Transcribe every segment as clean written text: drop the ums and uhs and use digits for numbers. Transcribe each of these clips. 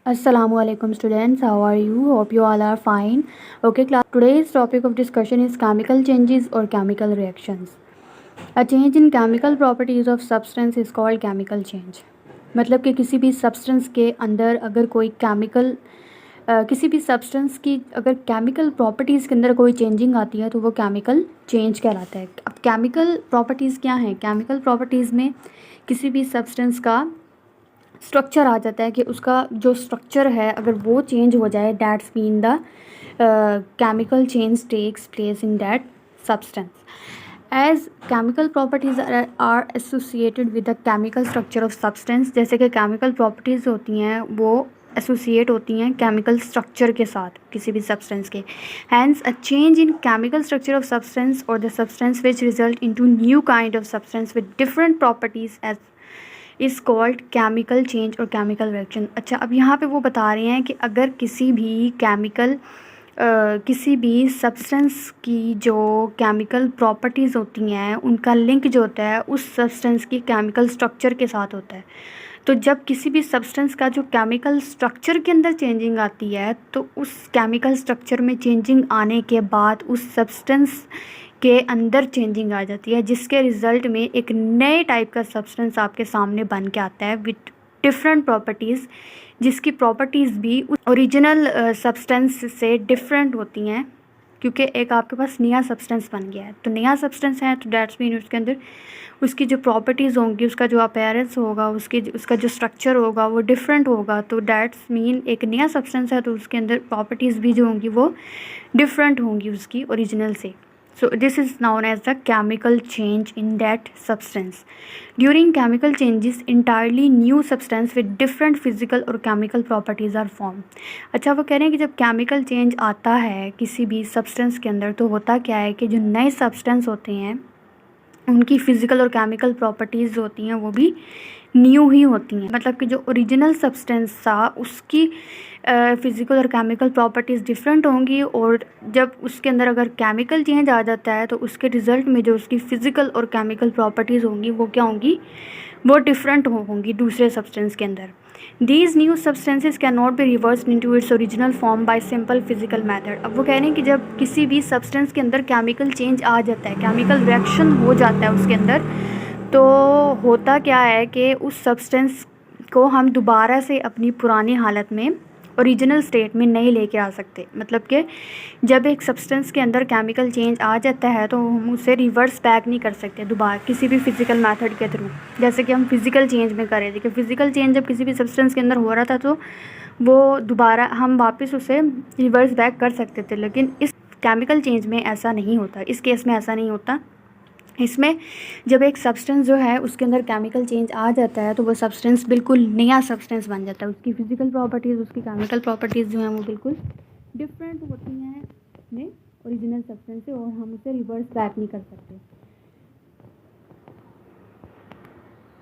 Assalamualaikum students, how are you? Hope you all are fine. Okay class, today's topic of discussion is chemical changes or chemical reactions. A change in chemical properties of substance is called chemical change. मतलब कि किसी भी substance के अंदर अगर कोई किसी भी सब्सटेंस की अगर केमिकल प्रॉपर्टीज़ के अंदर कोई चेंजिंग आती है तो वो केमिकल चेंज कहलाता है। अब केमिकल प्रॉपर्टीज़ क्या हैं? केमिकल प्रॉपर्टीज़ में किसी भी सब्सटेंस का स्ट्रक्चर आ जाता है कि उसका जो स्ट्रक्चर है अगर वो चेंज हो जाए, that's mean the chemical change takes place in that substance. As chemical properties are associated with the chemical structure of substance, जैसे कि केमिकल प्रॉपर्टीज़ होती हैं वो एसोसिएट होती हैं केमिकल स्ट्रक्चर के साथ किसी भी सब्सटेंस के। Hence a change in chemical structure of substance और the substance which result into new kind of substance with different properties as is called chemical change और केमिकल रिएक्शन। अच्छा, अब यहाँ पे वो बता रहे हैं कि अगर किसी भी सब्सटेंस की जो केमिकल प्रॉपर्टीज़ होती हैं उनका लिंक जो होता है उस सब्सटेंस की केमिकल स्ट्रक्चर के साथ होता है। तो जब किसी भी सब्सटेंस का जो केमिकल स्ट्रक्चर के अंदर चेंजिंग आती है तो उस केमिकल स्ट्रक्चर में चेंजिंग आने के बाद उस सब्सटेंस के अंदर चेंजिंग आ जाती है, जिसके रिज़ल्ट में एक नए टाइप का सब्सटेंस आपके सामने बन के आता है विद डिफरेंट प्रॉपर्टीज़, जिसकी प्रॉपर्टीज़ भी ओरिजिनल सब्सटेंस से डिफरेंट होती हैं, क्योंकि एक आपके पास नया सब्सटेंस बन गया है। तो नया सब्सटेंस है तो डैट्स मीन उसके अंदर उसकी जो प्रॉपर्टीज़ होंगी, उसका जो अपीयरेंस होगा, उसका जो स्ट्रक्चर होगा वो डिफरेंट होगा। तो डैट्स मीन एक नया सब्सटेंस है तो उसके अंदर प्रॉपर्टीज़ भी जो होंगी वो डिफरेंट होंगी उसकी ओरिजिनल से। So this is known as the chemical change in that substance. During chemical changes, entirely new substance with different physical और chemical properties are formed. अच्छा, वो कह रहे हैं कि जब केमिकल चेंज आता है किसी भी सब्सटेंस के अंदर तो होता क्या है कि जो नए सब्सटेंस होते हैं उनकी फ़िज़िकल और केमिकल प्रॉपर्टीज़ होती हैं वो भी न्यू ही होती हैं। मतलब कि जो ओरिजिनल सब्सटेंस था उसकी फ़िज़िकल और केमिकल प्रॉपर्टीज़ डिफरेंट होंगी, और जब उसके अंदर अगर केमिकल चेंज आ जाता है तो उसके रिज़ल्ट में जो उसकी फ़िज़िकल और केमिकल प्रॉपर्टीज़ होंगी वो क्या होंगी, वो डिफरेंट होंगी दूसरे सब्सटेंस के अंदर। These new substances cannot be reversed into its original form by simple physical method. अब वो कह रहे हैं कि जब किसी भी सब्सटेंस के अंदर केमिकल चेंज आ जाता है, केमिकल रिएक्शन हो जाता है उसके अंदर, तो होता क्या है कि उस सब्सटेंस को हम दोबारा से अपनी पुरानी हालत में ओरिजिनल स्टेट में नहीं लेके आ सकते। मतलब कि जब एक सब्सटेंस के अंदर केमिकल चेंज आ जाता है तो हम उसे रिवर्स बैक नहीं कर सकते दोबारा किसी भी फिज़िकल मेथड के थ्रू, जैसे कि हम फिज़िकल चेंज में कर रहे थे कि फ़िज़िकल चेंज जब किसी भी सब्सटेंस के अंदर हो रहा था तो वो दोबारा हम वापस उसे रिवर्स बैक कर सकते थे, लेकिन इस केमिकल चेंज में ऐसा नहीं होता, इस केस में ऐसा नहीं होता। इसमें जब एक सब्सटेंस जो है उसके अंदर केमिकल चेंज आ जाता है तो वो सब्सटेंस बिल्कुल नया सब्सटेंस बन जाता है। उसकी फ़िज़िकल प्रॉपर्टीज़, उसकी केमिकल प्रॉपर्टीज़ जो हैं वो बिल्कुल डिफरेंट होती हैं अपने ओरिजिनल सब्सटेंस से, और हम उसे रिवर्स बैक नहीं कर सकते।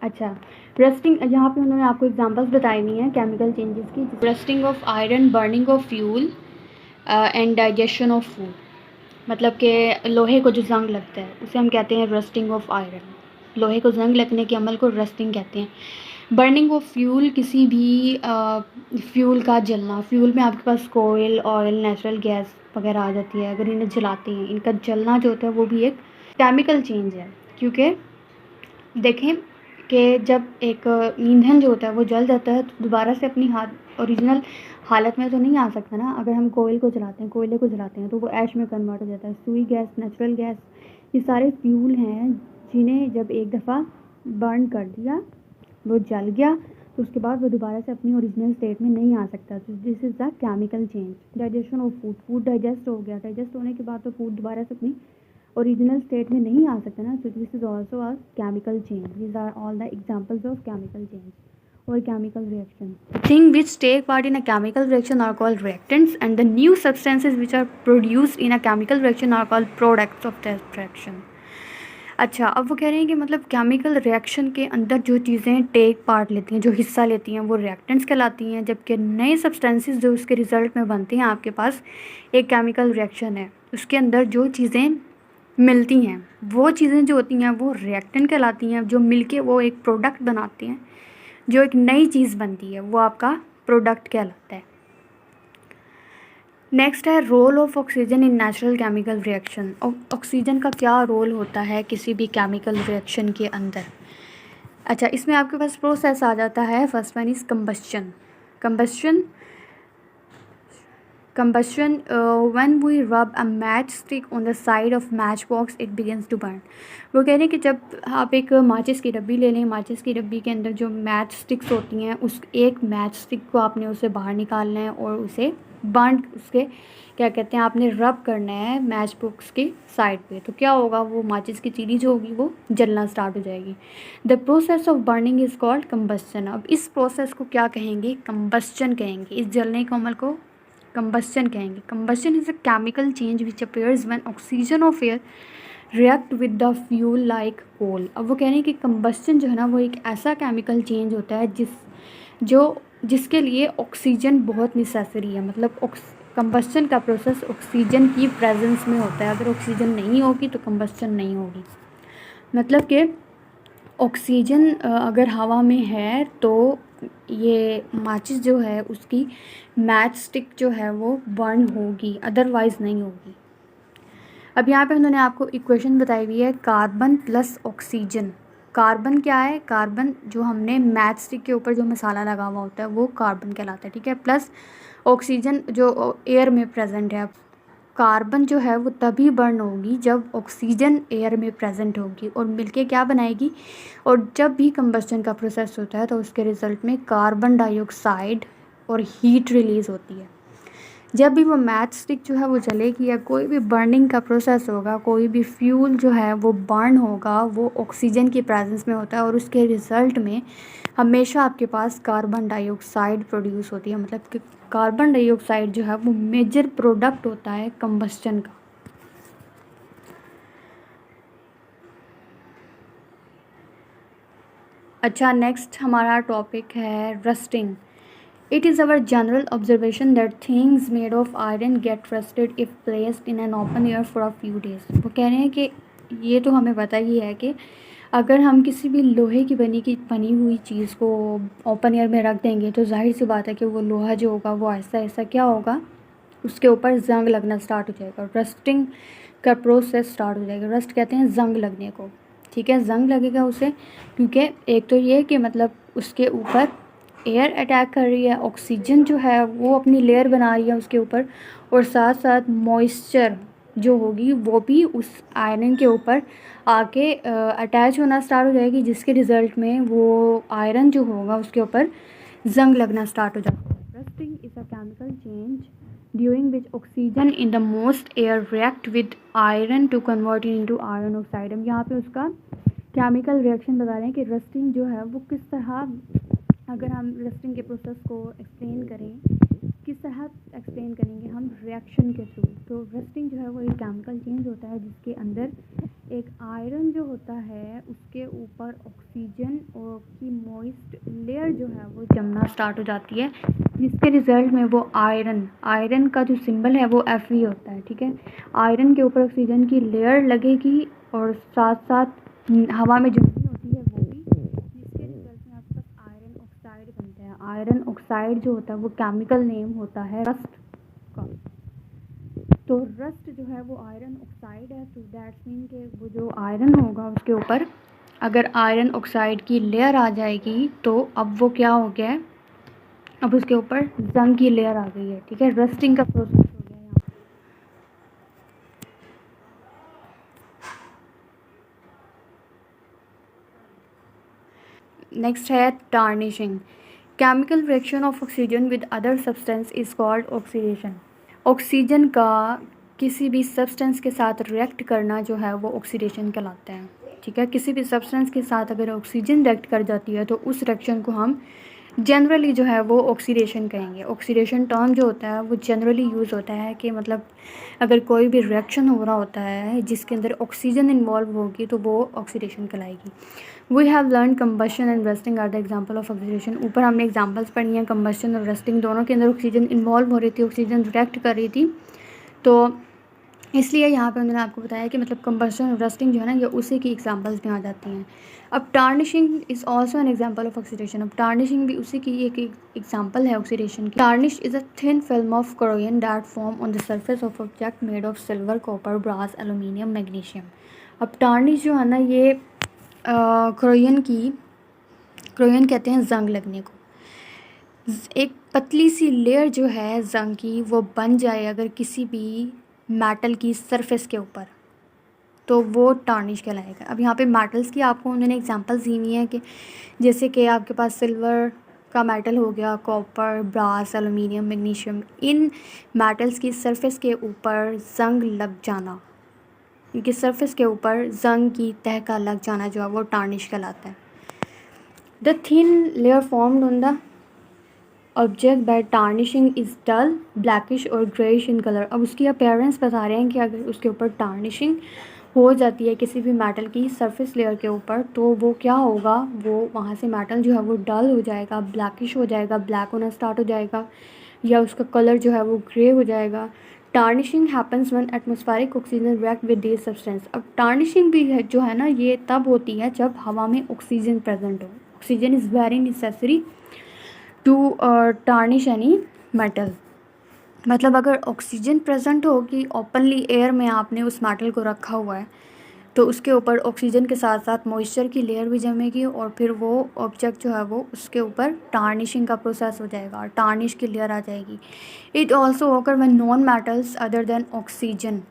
अच्छा, रस्टिंग, यहाँ पे उन्होंने आपको एग्जांपल्स बताई हुई हैं केमिकल चेंजेस की। Rusting of iron, burning of fuel and digestion of food. मतलब कि लोहे को जो जंग लगता है उसे हम कहते हैं रस्टिंग ऑफ आयरन। लोहे को जंग लगने के अमल को रस्टिंग कहते हैं। बर्निंग ऑफ फ्यूल, किसी भी फ्यूल का जलना। फ्यूल में आपके पास कोयल, ऑयल, नेचुरल गैस वगैरह आ जाती है। अगर इन्हें जलाते हैं, इनका जलना जो होता है वो भी एक केमिकल चेंज है, क्योंकि देखें कि जब एक ईंधन जो होता है वो जल जाता है तो दोबारा से अपनी ओरिजिनल हालत में तो नहीं आ सकता ना। अगर हम कोयले को जलाते हैं तो वो ऐश में कन्वर्ट हो जाता है। सुई गैस, नेचुरल गैस, ये सारे फ्यूल हैं जिन्हें जब एक दफ़ा बर्न कर दिया, वो जल गया, तो उसके बाद वो दोबारा से अपनी ओरिजिनल स्टेट में नहीं आ सकता। तो this is the chemical change. Digestion of food, food digest हो गया, डाइजेस्ट होने के बाद तो फूड दोबारा से अपनी ओरिजिनल स्टेट में नहीं आ सकता ना। So this is also a chemical change. These are all the examples of chemical change or chemical reaction. Things which take part in a chemical reaction are called reactants, and the new substances which are produced in a chemical reaction are called products of that reaction. अच्छा, अब वो कह रहे हैं कि मतलब chemical reaction के अंदर जो चीज़ें टेक पार्ट लेती हैं, जो हिस्सा लेती हैं, वो रिएक्टेंट्स कहलाती हैं, जबकि नए सब्सटेंसेस जो उसके रिज़ल्ट में बनते हैं, आपके पास एक केमिकल रिएक्शन है, उसके अंदर जो चीज़ें मिलती हैं वो चीज़ें जो होती हैं वो रिएक्टेंट कहलाती हैं, जो मिलके वो एक प्रोडक्ट बनाते हैं, जो एक नई चीज़ बनती है वो आपका प्रोडक्ट कहलाता है। नेक्स्ट है role of oxygen in natural chemical reaction. Oxygen का क्या रोल होता है किसी भी केमिकल रिएक्शन के अंदर। अच्छा, इसमें आपके पास प्रोसेस आ जाता है। First one is combustion when we rub a matchstick on the side of matchbox it begins to burn। वो कह रहे हैं कि जब आप एक माचिस की डब्बी ले लें, माचिस की डब्बी के अंदर जो मैच स्टिक्स होती हैं, उस एक मैच स्टिक को आपने उसे बाहर निकालना है और उसे बर्न, उसके क्या कहते हैं, आपने रब करना है मैच बॉक्स के साइड पे। तो क्या होगा, वो माचिस की तीली जो होगी वो जलना स्टार्ट हो जाएगी। The process of burning is called combustion. अब इस प्रोसेस को क्या कहेंगे, कम्बस्चन कहेंगे। इस जलने के अमल को कम्बस्चन कहेंगे। Combustion is a chemical change which appears when oxygen of air react with the fuel like coal. अब वो कह रहे हैं कि कम्बस्चन जो है ना, वो एक ऐसा केमिकल चेंज होता है जिसके लिए ऑक्सीजन बहुत नेसेसरी है। मतलब कम्बस्चन का प्रोसेस ऑक्सीजन की प्रेजेंस में होता है। अगर ऑक्सीजन नहीं होगी तो कम्बस्चन नहीं होगी। मतलब कि ऑक्सीजन अगर हवा में है तो ये माचिस जो है उसकी मैच स्टिक जो है वो बर्न होगी, अदरवाइज़ नहीं होगी। अब यहाँ पे उन्होंने आपको इक्वेशन बताई हुई है, कार्बन प्लस ऑक्सीजन। कार्बन क्या है, कार्बन जो हमने मैच स्टिक के ऊपर जो मसाला लगा हुआ होता है वो कार्बन कहलाता है, ठीक है। प्लस ऑक्सीजन जो एयर में प्रेजेंट है। कार्बन जो है वो तभी बर्न होगी जब ऑक्सीजन एयर में प्रेजेंट होगी और मिलके क्या बनाएगी। और जब भी कंबस्चन का प्रोसेस होता है तो उसके रिज़ल्ट में कार्बन डाइऑक्साइड और हीट रिलीज़ होती है। जब भी वो मैच स्टिक जो है वो जलेगी या कोई भी बर्निंग का प्रोसेस होगा, कोई भी फ्यूल जो है वो बर्न होगा, वो ऑक्सीजन की प्रेजेंस में होता है और उसके रिज़ल्ट में हमेशा आपके पास कार्बन डाइऑक्साइड प्रोड्यूस होती है। मतलब कि कार्बन डाइऑक्साइड जो है वो मेजर प्रोडक्ट होता है कंबस्चन का। अच्छा, नेक्स्ट हमारा टॉपिक है rusting. It is our general observation that things made of iron get rusted if placed in an open air for a few days। वो कह रहे हैं कि ये तो हमें पता ही है कि अगर हम किसी भी लोहे की बनी हुई चीज़ को ओपन एयर में रख देंगे तो जाहिर सी बात है कि वो लोहा जो होगा वो ऐसा ऐसा क्या होगा, उसके ऊपर जंग लगना स्टार्ट हो जाएगा। रस्टिंग का प्रोसेस स्टार्ट हो जाएगा। रस्ट कहते हैं जंग लगने को, ठीक है। जंग लगेगा उसे क्योंकि एक तो ये कि मतलब उसके ऊपर एयर अटैक कर रही है, ऑक्सीजन जो है वो अपनी लेयर बना रही है उसके ऊपर, और साथ साथ मॉइस्चर जो होगी वो भी उस आयरन के ऊपर आके अटैच होना स्टार्ट हो जाएगी, जिसके रिज़ल्ट में वो आयरन जो होगा उसके ऊपर जंग लगना स्टार्ट हो जाता है। Rusting is a chemical change during which oxygen in the most air react with iron to convert into iron oxide. हम यहाँ पे उसका केमिकल रिएक्शन बता रहे हैं कि रस्टिंग जो है वो किस तरह, अगर हम रस्टिंग के प्रोसेस को एक्सप्लेन करें, किस तरह एक्सप्लेन करेंगे हम, रिएक्शन के थ्रू। तो रस्टिंग जो है वो एक केमिकल चेंज होता है जिसके अंदर एक आयरन जो होता है उसके ऊपर ऑक्सीजन और की मॉइस्ट लेयर जो है वो जमना स्टार्ट हो जाती है, जिसके रिज़ल्ट में वो आयरन का जो सिंबल है वो Fe होता है, ठीक है। आयरन के ऊपर ऑक्सीजन की लेयर लगेगी और साथ साथ हवा में जो होती है वो भी, जिसके रिजल्ट में आपके पास आयरन ऑक्साइड बनता है। आयरन ऑक्साइड जो होता है वो केमिकल नेम होता है रस्ट का। तो रस्ट जो है वो आयरन ऑक्साइड है, तो दैट्स मीन कि वो जो आयरन होगा उसके ऊपर अगर आयरन ऑक्साइड की लेयर आ जाएगी तो अब वो क्या हो गया है, अब उसके ऊपर जंग की लेयर आ गई है, ठीक है। रस्टिंग का प्रोसेस हो गया यहाँ। नेक्स्ट है tarnishing. Chemical reaction of oxygen with other substance is called oxidation. Oxygen का किसी भी सब्सटेंस के साथ रिएक्ट करना जो है वो ऑक्सीडेशन कहलाता है, ठीक है। किसी भी सब्सटेंस के साथ अगर ऑक्सीजन रिएक्ट कर जाती है तो उस रिएक्शन को हम जनरली जो है वो ऑक्सीडेशन कहेंगे। ऑक्सीडेशन टर्म जो होता है वो जनरली यूज़ होता है कि मतलब अगर कोई भी रिएक्शन हो रहा होता है जिसके अंदर ऑक्सीजन इन्वॉल्व होगी तो वो ऑक्सीडेशन कहलाएगी। We have learn combustion and rusting are the example of oxidation. ऊपर हमने एग्जाम्पल्स पढ़ी हैं, कंबशन और रस्टिंग दोनों के अंदर ऑक्सीजन इन्वॉल्व हो रही थी, ऑक्सीजन रिएक्ट कर रही थी। तो इसलिए यहाँ पे उन्होंने आपको बताया कि मतलब कंबशन और रस्टिंग जो है ना ये उसी की एग्जांपल्स में आ जाती हैं। अब tarnishing is also an example of oxidation. अब टार्निशिंग भी उसी की एक एग्जांपल है ऑक्सीडेशन की। Tarnish is a thin film of corrosion that form on the surface of object made of silver, copper, brass, aluminium, magnesium. अब tarnish जो है ना ये क्रोयन कहते हैं जंग लगने को। एक पतली सी लेयर जो है जंग की वो बन जाए अगर किसी भी मेटल की सरफेस के ऊपर, तो वो टार्निश कहलाएगा। अब यहाँ पे मेटल्स की आपको उन्होंने एग्जांपल्स दी हुई हैं कि जैसे कि आपके पास सिल्वर का मेटल हो गया, कॉपर, ब्रास, एलुमिनियम, मैग्नीशियम। इन मेटल्स की सरफेस के ऊपर जंग लग जाना, इनकी सरफेस के ऊपर जंग की तह का लग जाना जो है वो टार्निश कहलाता है। The thin layer formed on the object by tarnishing is dull, blackish और ग्रेइश इन कलर। अब उसकी अपेयरेंस बता रहे हैं कि अगर उसके ऊपर टार्निशिंग हो जाती है किसी भी मेटल की सरफेस लेयर के ऊपर, तो वो क्या होगा, वो वहाँ से मेटल जो है वो डल हो जाएगा, ब्लैकिश हो जाएगा, ब्लैक होना स्टार्ट हो जाएगा, या उसका कलर जो है वो ग्रे हो जाएगा। Tarnishing happens when atmospheric oxygen react with this substance. अब टार्निशिंग भी है जो है ना ये तब होती है जब हवा में ऑक्सीजन प्रेजेंट हो। Oxygen is very necessary to tarnish any metal. मतलब अगर ऑक्सीजन प्रेजेंट हो कि ओपनली एयर में आपने उस मेटल को रखा हुआ है, तो उसके ऊपर ऑक्सीजन के साथ साथ मॉइस्चर की लेयर भी जमेगी और फिर वो ऑब्जेक्ट जो है वो उसके ऊपर टार्निशिंग का प्रोसेस हो जाएगा, टार्निश की लेयर आ जाएगी। It also occur when non metals other than oxygen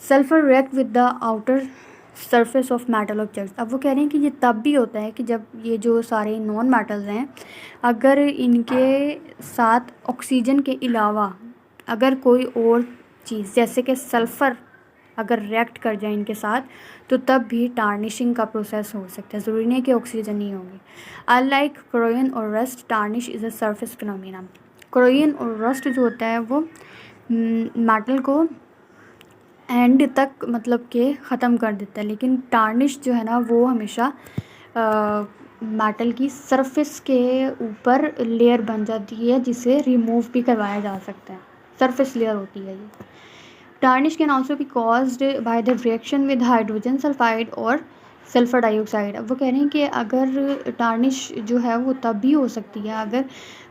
sulphur react with the outer surface of metal objects. अब वो कह रहे हैं कि ये तब भी होता है कि जब ये जो सारे नॉन मेटल्स हैं अगर इनके साथ ऑक्सीजन के अलावा अगर कोई और चीज़ जैसे कि सल्फ़र अगर रिएक्ट कर जाए इनके साथ, तो तब भी टार्निशिंग का प्रोसेस हो सकता है। ज़रूरी नहीं कि ऑक्सीजन ही होगी। अनलाइक कोरोजन और rust, tarnish is a surface phenomena. Corrosion और रस्ट जो होता है वो मेटल को एंड तक मतलब कि ख़त्म कर देता है, लेकिन टार्निश जो है ना वो हमेशा मेटल की सरफेस के ऊपर लेयर बन जाती है जिसे रिमूव भी करवाया जा सकता है। सरफेस लेयर होती है ये। Tarnish can also be caused by the reaction with hydrogen sulphide और सल्फर डाइऑक्साइड। अब वो कह रहे हैं कि अगर टार्निश जो है वो तब भी हो सकती है अगर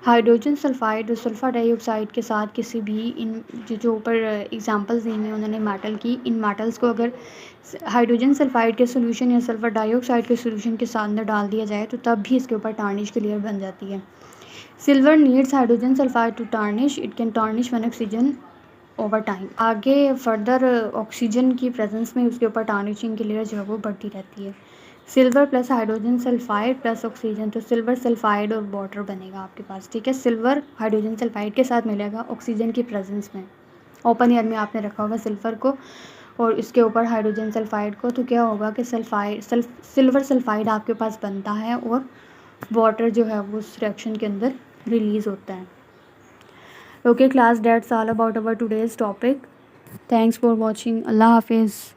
हाइड्रोजन सल्फाइड और सल्फर डाइऑक्साइड के साथ किसी भी इन जो ऊपर एग्जांपल्स दी हैं उन्होंने मेटल की, इन मेटल्स को अगर हाइड्रोजन सल्फाइड के सोल्यूशन या सल्फर डाइऑक्साइड के सोल्यूशन के साथ अंदर डाल दिया जाए तो तब भी इसके ऊपर टार्निश की लेयर बन जाती है। Silver needs hydrogen sulphide to tarnish, it can tarnish when oxygen over time. आगे फर्दर ऑक्सीजन की प्रेजेंस में उसके ऊपर टार्निशिंग की लेयर जो है वो बढ़ती रहती है। Silver plus hydrogen sulphide plus oxygen, तो सिल्वर सल्फाइड और वाटर बनेगा आपके पास, ठीक है। सिल्वर हाइड्रोजन सल्फाइड के साथ मिलेगा ऑक्सीजन की प्रेजेंस में। ओपन एयर में आपने रखा होगा सिल्वर को और इसके ऊपर हाइड्रोजन सल्फाइड को, तो क्या होगा कि सिल्वर सल्फाइड आपके पास बनता है और वाटर जो है वो उस रिएक्शन के अंदर रिलीज़ होता है। Okay class, that's all about our today's topic. Thanks for watching. Allah Hafiz.